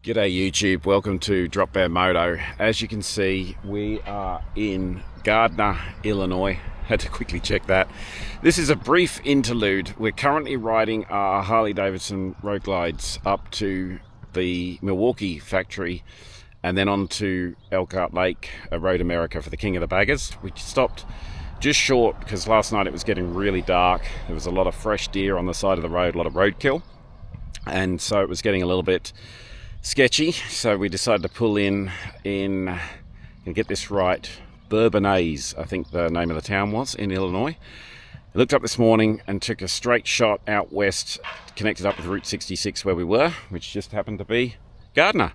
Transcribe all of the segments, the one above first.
G'day YouTube, welcome to Drop Bear Moto. As you can see, we are in Gardner, Illinois. Had to quickly check that. This is a brief interlude. We're currently riding our Harley Davidson road glides up to the Milwaukee factory and then on to Elkhart Lake, Road America for the King of the Baggers. We stopped just short because last night it was getting really dark. There was a lot of fresh deer on the side of the road, a lot of roadkill, and so it was getting a little bit sketchy, so we decided to pull in and get this right, Bourbonnais, I think the name of the town was, in Illinois. I looked up this morning and took a straight shot out west, connected up with Route 66 where we were, which just happened to be Gardner.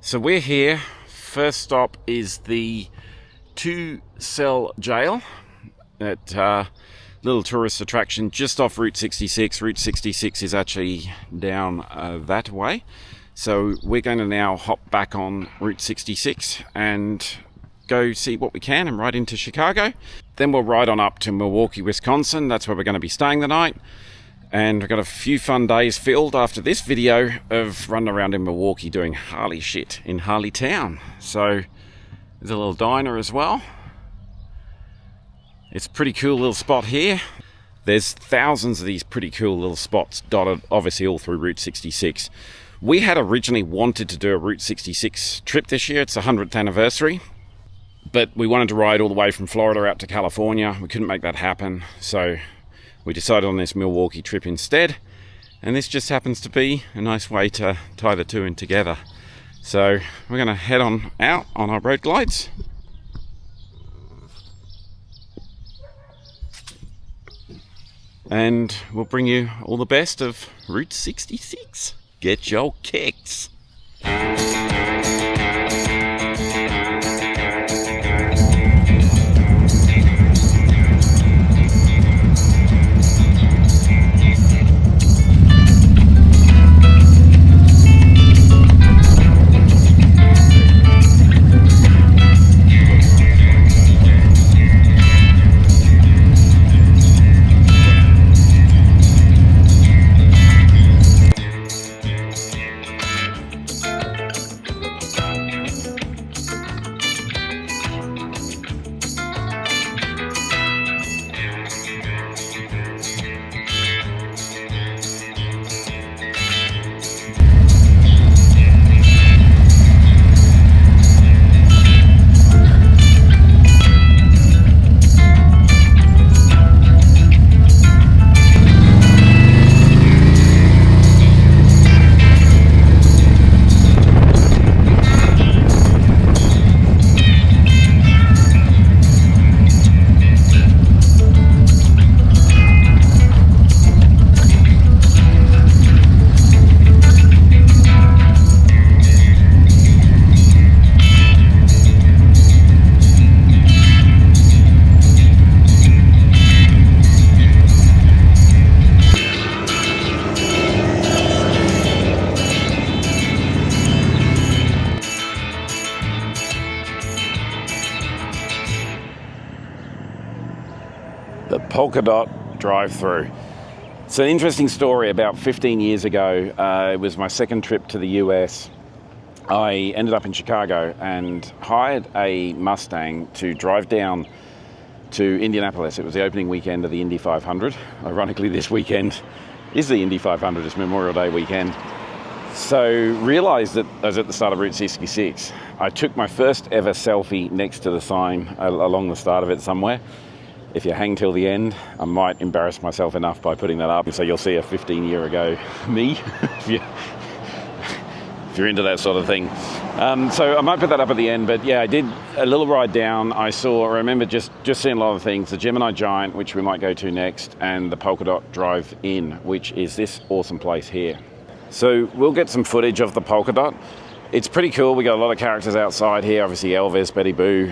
So we're here. First stop is the two-cell jail at little tourist attraction just off Route 66. Route 66 is actually down that way. So we're going to now hop back on Route 66 and go see what we can and ride into Chicago. Then we'll ride on up to Milwaukee, Wisconsin. That's where we're going to be staying the night. And we've got a few fun days filled after this video of running around in Milwaukee doing Harley shit in Harley Town. So there's a little diner as well. It's a pretty cool little spot here. There's thousands of these pretty cool little spots dotted obviously all through Route 66. We had originally wanted to do a Route 66 trip this year. It's the 100th anniversary. But we wanted to ride all the way from Florida out to California. We couldn't make that happen. So we decided on this Milwaukee trip instead. And this just happens to be a nice way to tie the two in together. So we're going to head on out on our road glides. And we'll bring you all the best of Route 66. Get your kicks. The polka dot drive-through. It's an interesting story. About 15 years ago, it was my second trip to the US. I ended up in Chicago and hired a Mustang to drive down to Indianapolis. It was the opening weekend of the Indy 500. Ironically, this weekend is the Indy 500. It's Memorial Day weekend. So realized that I was at the start of Route 66. I took my first ever selfie next to the sign along the start of it somewhere. If you hang till the end, I might embarrass myself enough by putting that up. So you'll see a 15-year ago me, if you're into that sort of thing. So I might put that up at the end, but yeah, I did a little ride down. I remember just seeing a lot of things. The Gemini Giant, which we might go to next, and the Polka Dot Drive-In, which is this awesome place here. So we'll get some footage of the Polka Dot. It's pretty cool. We got a lot of characters outside here. Obviously Elvis, Betty Boo,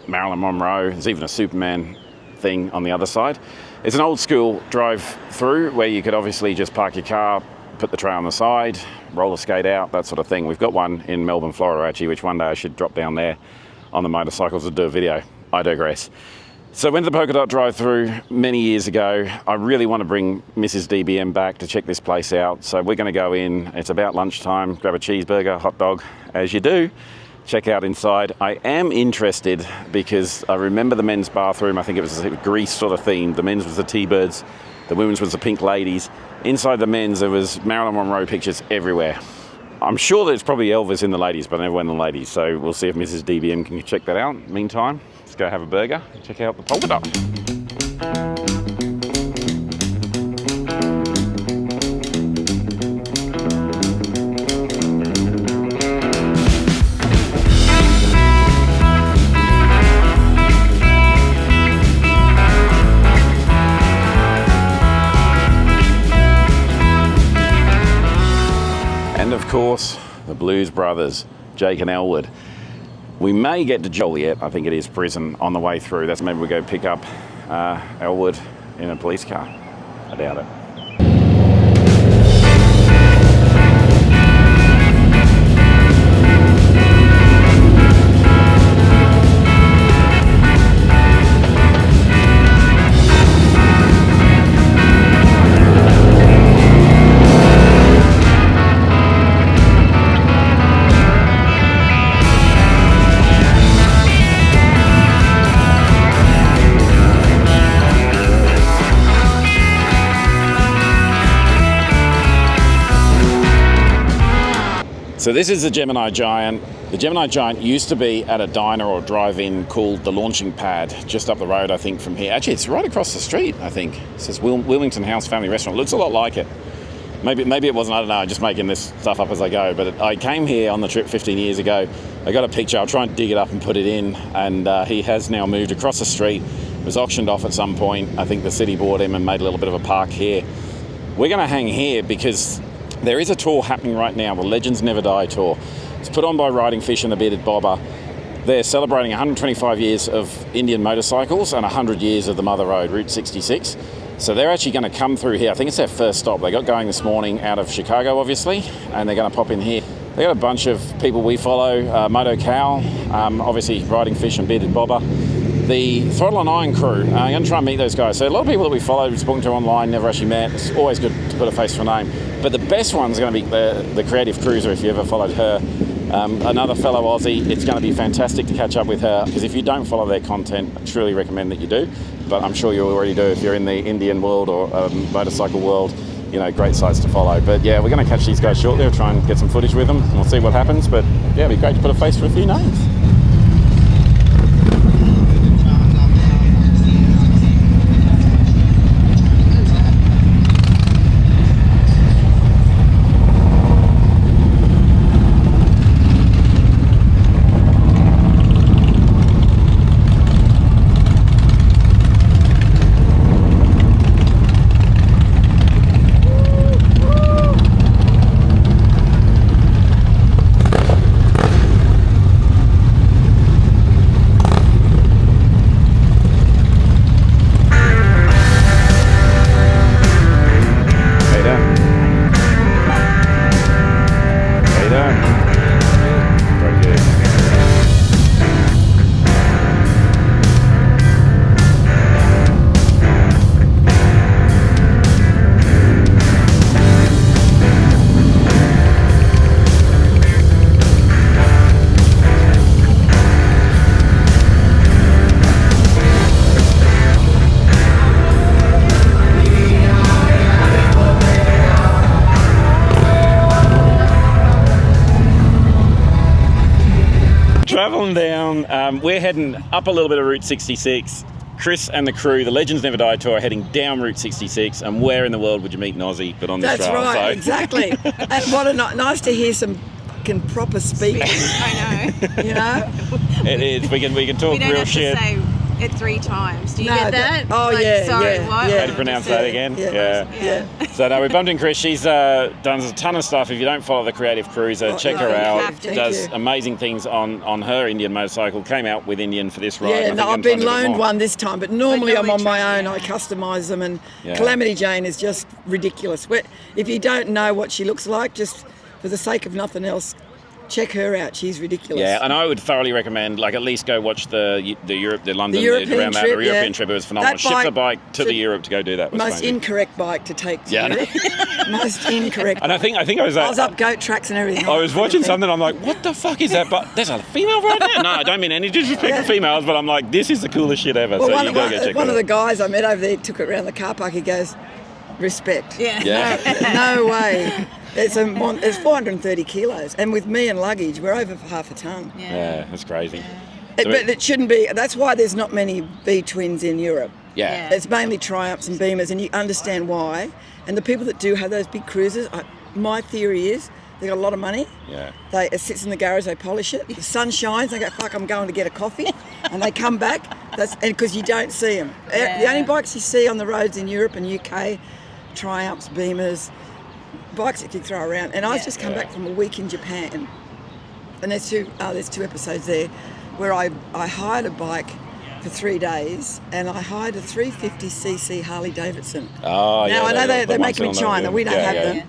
Marilyn Monroe. There's even a Superman thing on the other side. It's an old school drive through where you could obviously just park your car, put the tray on the side, roller skate out, that sort of thing. We've got one in Melbourne, Florida actually, which one day I should drop down there on the motorcycles and do a video. I digress. So went to the Polka Dot drive-through many years ago. I really want to bring Mrs. DBM back to check this place out. So we're going to go in. It's about lunchtime. Grab a cheeseburger, hot dog, as you do. Check out inside. I am interested because I remember the men's bathroom. I think it was a Grease sort of theme. The men's was the T-Birds. The women's was the Pink Ladies. Inside the men's, there was Marilyn Monroe pictures everywhere. I'm sure there's probably Elvis in the ladies, but I never went in the ladies. So we'll see if Mrs. DBM can check that out. Meantime, let's go have a burger and check out the Polka Dot. And of course, the Blues Brothers, Jake and Elwood. We may get to Joliet, I think it is prison, on the way through. That's maybe we go pick up Elwood in a police car. I doubt it. So this is the Gemini Giant. The Gemini Giant used to be at a diner or drive-in called the Launching Pad, just up the road, I think, from here. Actually, it's right across the street, I think. It says Wilmington House Family Restaurant. Looks a lot like it. Maybe it wasn't, I don't know, I'm just making this stuff up as I go. But I came here on the trip 15 years ago. I got a picture. I'll try and dig it up and put it in. And he has now moved across the street. It was auctioned off at some point. I think the city bought him and made a little bit of a park here. We're going to hang here because there is a tour happening right now, the Legends Never Die tour. It's put on by Riding Fish and the Bearded Bobber. They're celebrating 125 years of Indian motorcycles and 100 years of the Mother Road, Route 66. So they're actually going to come through here. I think it's their first stop. They got going this morning out of Chicago, obviously, and they're going to pop in here. They got a bunch of people we follow, Moto Cal, obviously Riding Fish and Bearded Bobber. The Throttle and Iron crew, I'm going to try and meet those guys. So a lot of people that we follow, we've spoken to online, never actually met. It's always good to put a face to a name. But the best one's going to be the Creative Cruiser, if you ever followed her. Another fellow Aussie. It's going to be fantastic to catch up with her, because if you don't follow their content, I truly recommend that you do. But I'm sure you already do if you're in the Indian world or motorcycle world. You know, great sites to follow. But yeah, we're going to catch these guys shortly. We'll try and get some footage with them, and we'll see what happens. But yeah, it'd be great to put a face to a few names. Traveling down, we're heading up a little bit of Route 66. Chris and the crew, the Legends Never Die tour, are heading down Route 66. And where in the world would you meet an Aussie but on this trail? That's right, so. Exactly. And what a nice to hear some fucking proper speaking. I know. You know? It is. We can talk real shit. We don't have to say it 3 times. Do you get that? Oh, like, yeah, sorry, yeah, what? yeah. How to pronounce that again? Yeah. So no, we bumped in Chris. She's done a ton of stuff. If you don't follow the Creative Cruiser, check her out. Does amazing things on her Indian motorcycle. Came out with Indian for this ride. Yeah, no, I've been loaned one this time, but normally I'm on my own. Yeah. I customise them, and Calamity Jane is just ridiculous. If you don't know what she looks like, just for the sake of nothing else, check her out. She's ridiculous. Yeah, and I would thoroughly recommend, like, at least go watch the London, The European around that, trip, the European yeah. trip. It was phenomenal. That Ship the bike bike to the Europe to go do that. Was Most amazing. incorrect bike to take to Yeah, I know. Europe. Most incorrect. And I think I was I was up goat tracks and everything. I was watching something. I'm like, what the fuck is that? But there's a female right there. No, I don't mean any disrespect for females, but I'm like, this is the coolest shit ever. Well, so you gotta go check one that of the out. guys I met over there took it around the car park. He goes, respect. Yeah. No way. It's 430 kilos, and with me and luggage, we're over half a ton. Yeah, that's crazy. But it shouldn't be. That's why there's not many B twins in Europe. Yeah. It's mainly Triumphs and Beamers, and you understand why. And the people that do have those big cruisers, my theory is they got a lot of money. Yeah. It sits in the garage, they polish it. The sun shines, they go, fuck, I'm going to get a coffee. And they come back, because you don't see them. The only bikes you see on the roads in Europe and UK, Triumphs, Beamers, bikes that you throw around. And I just come back from a week in Japan, and there's two episodes there where I hired a bike for 3 days, and I hired a 350cc Harley Davidson. Oh, yeah. Now I know they the make them in ones China. on the- We don't have them. Yeah.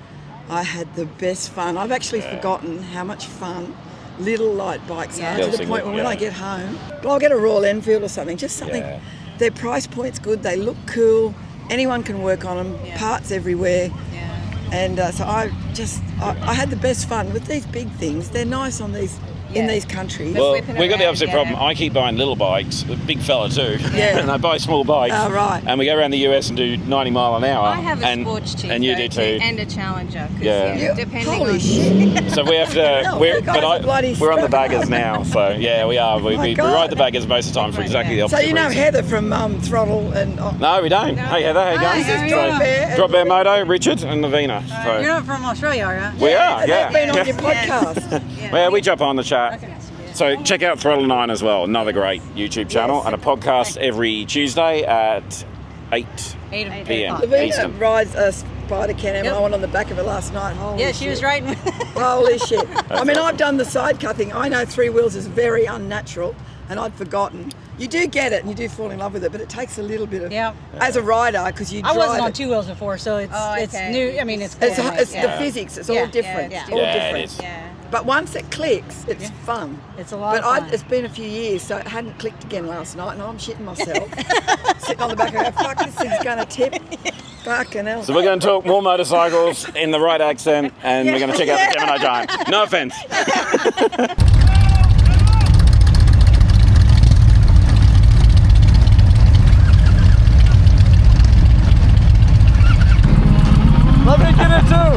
I had the best fun. I've actually forgotten how much fun little light bikes are, Yeah. to the point where when Yeah. I get home, I'll get a Royal Enfield or something, just something. Yeah. Their price point's good. They look cool. Anyone can work on them. Yeah. Parts everywhere. Yeah. And so I had the best fun with these big things. They're nice on these in these countries. Well, whipping we got the around, opposite yeah. problem. I keep buying little bikes, a big fella too, Yeah. and I buy small bikes. Oh, right. And we go around the US and do 90 mile an hour. I have a and, sports chief, and you though, do too. and a Challenger. 'Cause, Yeah. Yeah, depending holy on shit. So we have to. No, we're you guys are bloody we're on the strong. baggers now. So yeah, we are. We Oh God. ride the baggers most of the time for exactly the So opposite you know reason. Heather from Throttle and... No, we don't. Hey Heather, how you going? this is So- Drop Bear. Drop Bear Moto, Richard, and Lavina. So You're not from Australia, are you? we are. They've Yeah. been on your podcast. Well, we jump on the chat. So check out Throttle 9 as well, another great YouTube channel, and a podcast every Tuesday at 8 8 PM. o'clock. Lavina Eastern. rides a Spider Can, and Yep. I went on the back of her last night. Holy Yeah, she was shit. riding. Holy shit. I mean, I've done the sidecar thing. I know 3 wheels is very unnatural, and I'd forgotten. You do get it, and you do fall in love with it, but it takes a little bit of... Yeah. As a rider, because you I drive wasn't on it. 2 wheels before, so it's okay. new. I mean, it's It's, cool. it's Yeah. the physics. It's Yeah, all different. yeah, It's yeah. all Yeah, it different. is. Yeah. But once it clicks, it's fun. It's a lot But of fun. it's been a few years, so it hadn't clicked again last night, and I'm shitting myself. Sitting on the back of her, fuck, this thing's going to tip. Fucking hell. So we're going to talk more motorcycles in the right accent, and we're going to check out the Gemini Giant. No offense. Let me get it too.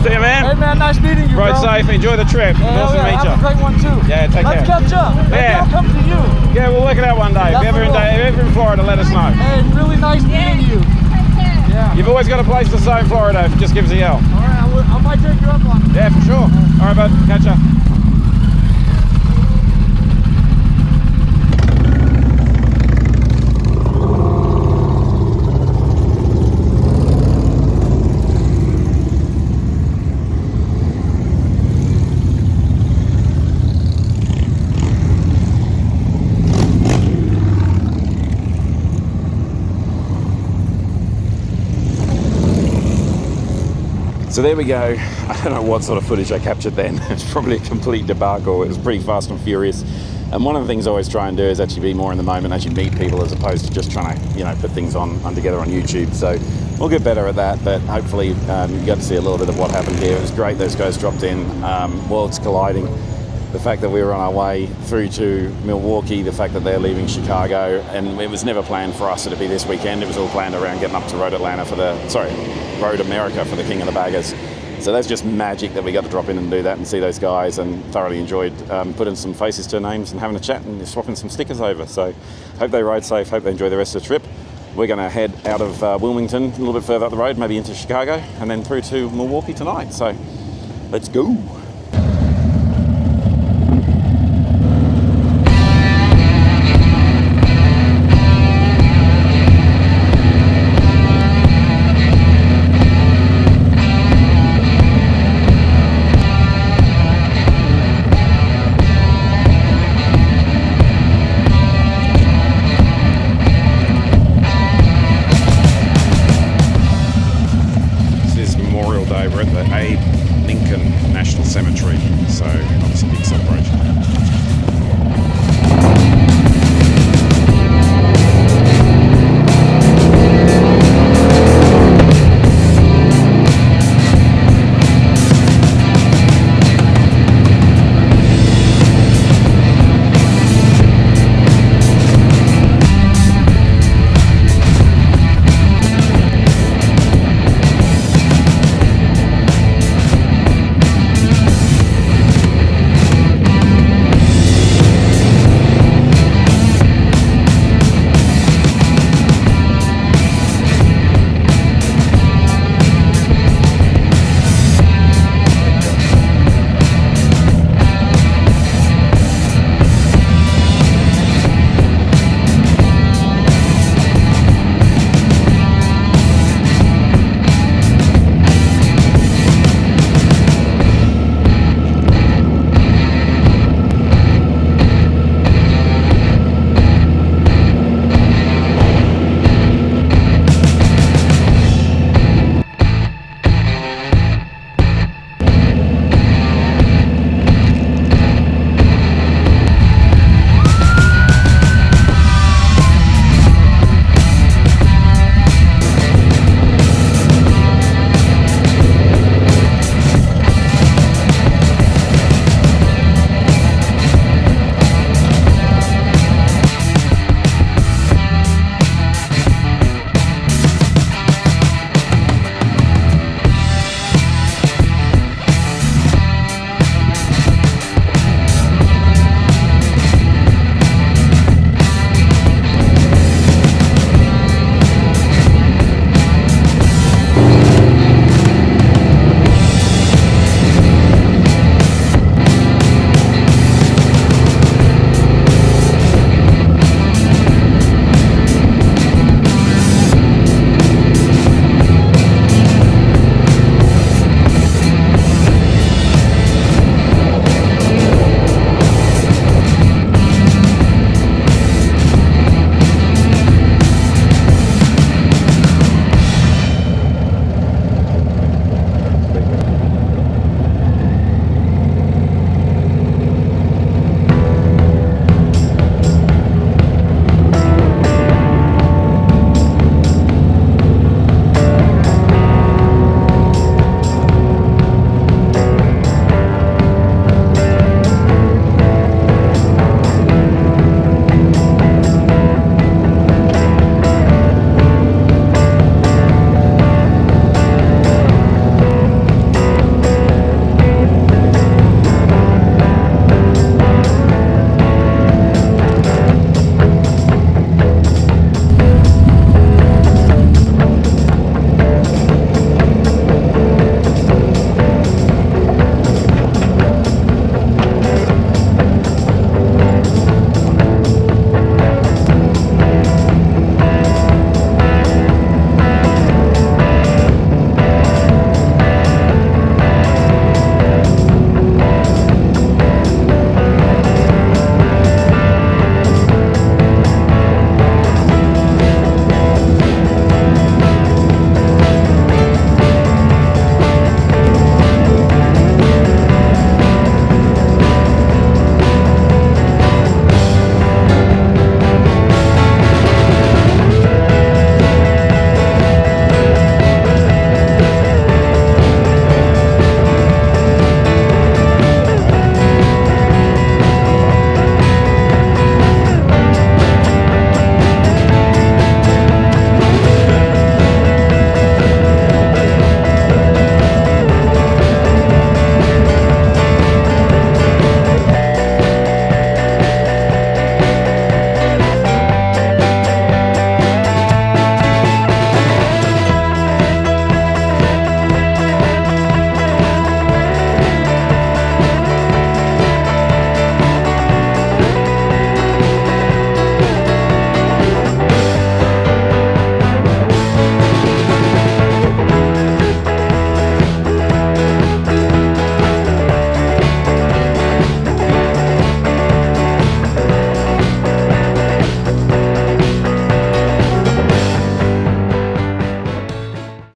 See you, man. Hey man, nice meeting you, Ride bro. safe. Enjoy the trip. Hell Nice to yeah, meet have a you. great one too. Yeah, take Let's care. catch up. Maybe Yeah. I'll come to you. Yeah, we'll work it out one day. If you're ever in, Definitely. if you're ever in Florida, let us know. Hey, really nice meeting you. Yeah. You've always got a place to stay in Florida. Just give us a yell. All right, I might take you up on it. Yeah, for sure. All right, bud. Catch ya. So there we go. I don't know what sort of footage I captured then. It's probably a complete debacle. It was pretty fast and furious. And one of the things I always try and do is actually be more in the moment as you meet people, as opposed to just trying to, put things on together on YouTube. So we'll get better at that. But hopefully you got to see a little bit of what happened here. It was great. Those guys dropped in. Worlds colliding. The fact that we were on our way through to Milwaukee, the fact that they're leaving Chicago, and it was never planned for us to be this weekend. It was all planned around getting up to Road America for the King of the Baggers. So that's just magic that we got to drop in and do that and see those guys, and thoroughly enjoyed putting some faces to names and having a chat and swapping some stickers over. So hope they ride safe, hope they enjoy the rest of the trip. We're going to head out of Wilmington, a little bit further up the road, maybe into Chicago, and then through to Milwaukee tonight. So let's go. National so obviously big celebration.